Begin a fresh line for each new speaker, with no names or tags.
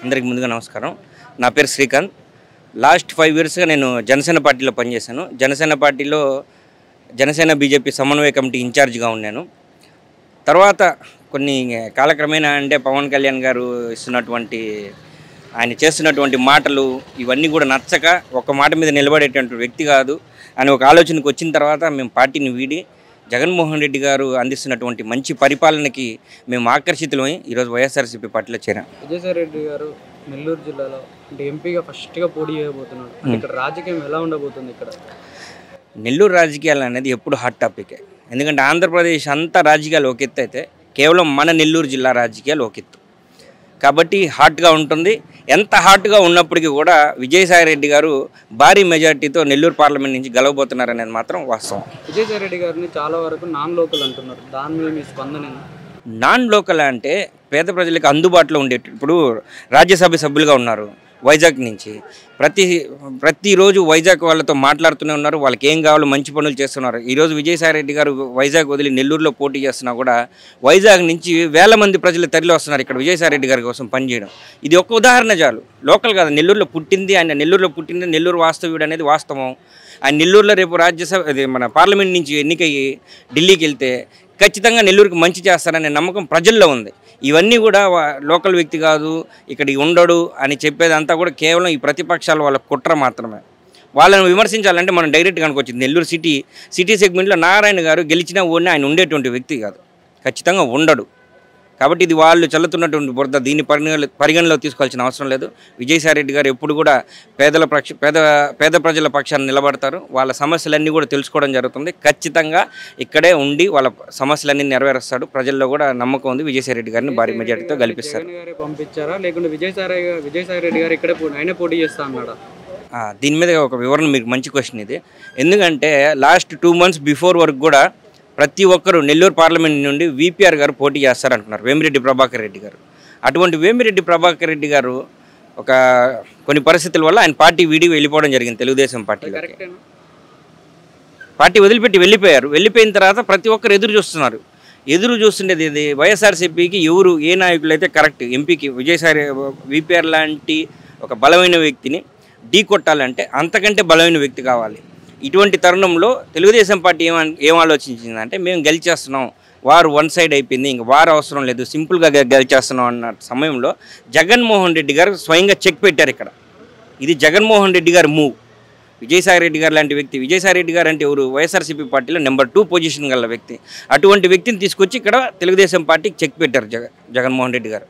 అందరికీ ముందుగా నమస్కారం. నా పేరు శ్రీకాంత్. లాస్ట్ 5 ఇయర్స్గా నేను జనసేన పార్టీలో పనిచేశాను. జనసేన పార్టీలో జనసేన బీజేపీ సమన్వయ కమిటీ ఇన్ఛార్జ్గా ఉన్నాను. తర్వాత కొన్ని కాలక్రమేణా అంటే పవన్ కళ్యాణ్ గారు ఆయన చేస్తున్నటువంటి మాటలు ఇవన్నీ కూడా నచ్చక ఒక మాట మీద నిలబడేటువంటి వ్యక్తి కాదు అని ఒక ఆలోచనకు వచ్చిన తర్వాత మేము పార్టీని వీడి జగన్మోహన్ రెడ్డి గారు అందిస్తున్నటువంటి మంచి పరిపాలనకి మేము ఆకర్షితులమై ఈరోజు వైఎస్ఆర్సీపీ పార్టీలో చేరాం.
విజయసాయి రెడ్డి గారు నెల్లూరు జిల్లాలో అంటే ఎంపీగా ఫస్ట్గా పోటీ చేయబోతున్నాడు. ఇక్కడ రాజకీయం ఎలా ఉండబోతుంది? ఇక్కడ
నెల్లూరు రాజకీయాలు అనేది ఎప్పుడు హాట్ టాపికే. ఎందుకంటే ఆంధ్రప్రదేశ్ అంతా రాజకీయాలు ఒక ఎత్తు అయితే కేవలం మన నెల్లూరు జిల్లా రాజకీయాలు ఒక ఎత్తు కాబట్టి హాట్గా ఉంటుంది. ఎంత హాట్గా ఉన్నప్పటికీ కూడా విజయసాయి రెడ్డి గారు భారీ మెజార్టీతో నెల్లూరు పార్లమెంట్ నుంచి గెలవబోతున్నారనేది మాత్రం వాస్తవం.
విజయసాయి రెడ్డి గారిని చాలా వరకు నాన్ లోకల్ అంటున్నారు. దాని మీద మీ స్పందన?
నాన్ లోకల్ అంటే పేద ప్రజలకు అందుబాటులో ఉండే ఇప్పుడు రాజ్యసభ సభ్యులుగా ఉన్నారు వైజాగ్ నుంచి. ప్రతిరోజు వైజాగ్ వాళ్ళతో మాట్లాడుతూనే ఉన్నారు. వాళ్ళకి ఏం కావాలో మంచి పనులు చేస్తున్నారు. ఈరోజు విజయసాయి రెడ్డి గారు వైజాగ్ వదిలి నెల్లూరులో పోటీ చేస్తున్నా కూడా వైజాగ్ నుంచి వేల మంది ప్రజలు తరలి వస్తున్నారు ఇక్కడ విజయసాయి రెడ్డి గారి కోసం పనిచేయడం. ఇది ఒక ఉదాహరణ చాలు. లోకల్ కాదు, నెల్లూరులో పుట్టింది ఆయన, నెల్లూరులో పుట్టింది, నెల్లూరు వాస్తవ్యుడు అనేది వాస్తవం. ఆయన నెల్లూరులో రేపు రాజ్యసభ మన పార్లమెంట్ నుంచి ఎన్నికయ్యి ఢిల్లీకి వెళ్తే ఖచ్చితంగా నెల్లూరుకి మంచి చేస్తారనే నమ్మకం ప్రజల్లో ఉంది. ఇవన్నీ కూడా లోకల్ వ్యక్తి కాదు, ఇక్కడికి ఉండడు అని చెప్పేదంతా కూడా కేవలం ఈ ప్రతిపక్షాలు వాళ్ళ కుట్ర మాత్రమే. వాళ్ళని విమర్శించాలంటే మనం డైరెక్ట్గా అనుకోవచ్చు. నెల్లూరు సిటీ సెగ్మెంట్లో నారాయణ గారు గెలిచినా ఓడినా ఆయన ఉండేటువంటి వ్యక్తి కాదు, ఖచ్చితంగా ఉండడు. కాబట్టి ఇది వాళ్ళు చల్లుతున్నటువంటి బురద. దీన్ని పరిగణలో తీసుకోవాల్సిన అవసరం లేదు. విజయసాయి రెడ్డి గారు ఎప్పుడు కూడా పేద ప్రజల పక్షాన్ని నిలబడతారు. వాళ్ళ సమస్యలన్నీ కూడా తెలుసుకోవడం జరుగుతుంది. ఖచ్చితంగా ఇక్కడే ఉండి వాళ్ళ సమస్యలన్నీ నెరవేరుస్తాడు. ప్రజల్లో కూడా నమ్మకం ఉంది. విజయసాయి రెడ్డి గారిని భారీ మెజార్టీతో గెలిపిస్తారు.
పంపించారా లేకుంటే విజయసాయి రెడ్డి గారు ఇక్కడే ఆయన పోటీ చేస్తా అన్నాడా?
దీని మీద ఒక వివరణ, మీకు మంచి క్వశ్చన్ ఇది. ఎందుకంటే లాస్ట్ 2 months బిఫోర్ వరకు కూడా ప్రతి ఒక్కరు నెల్లూరు పార్లమెంట్ నుండి వీపీఆర్ గారు పోటీ చేస్తారంటున్నారు, వేమిరెడ్డి ప్రభాకర్ రెడ్డి గారు. అటువంటి వేమిరెడ్డి ప్రభాకర్ రెడ్డి గారు కొన్ని పరిస్థితుల వల్ల ఆయన పార్టీ వీడి వెళ్ళిపోవడం జరిగింది. తెలుగుదేశం పార్టీ వదిలిపెట్టి వెళ్ళిపోయారు. వెళ్ళిపోయిన తర్వాత ప్రతి ఒక్కరు ఎదురు చూస్తుండేది ఇది వైఎస్ఆర్సీపీకి ఏ నాయకులు అయితే కరెక్ట్ ఎంపీకి విజయసాయి వీపీఆర్ లాంటి ఒక బలమైన వ్యక్తిని ఢీ కొట్టాలంటే అంతకంటే బలమైన వ్యక్తి కావాలి. ఇటువంటి తరుణంలో తెలుగుదేశం పార్టీ ఏం ఆలోచించిందంటే మేము గెలిచేస్తున్నాం, వారు వన్ సైడ్ అయిపోయింది, ఇంక వారు అవసరం లేదు, సింపుల్గా గెలిచేస్తున్నాం అన్న సమయంలో జగన్మోహన్ రెడ్డి గారు స్వయంగా చెక్ పెట్టారు ఇక్కడ. ఇది జగన్మోహన్ రెడ్డి గారి మూవ్. విజయసాయి రెడ్డి గారు లాంటి వ్యక్తి, విజయసాయి రెడ్డి గారు అంటే ఎవరు? వైఎస్ఆర్సీపీ పార్టీలో నెంబర్ 2 పొజిషన్ గల వ్యక్తి. అటువంటి వ్యక్తిని తీసుకొచ్చి ఇక్కడ తెలుగుదేశం పార్టీకి చెక్ పెట్టారు జగన్మోహన్ రెడ్డి గారు.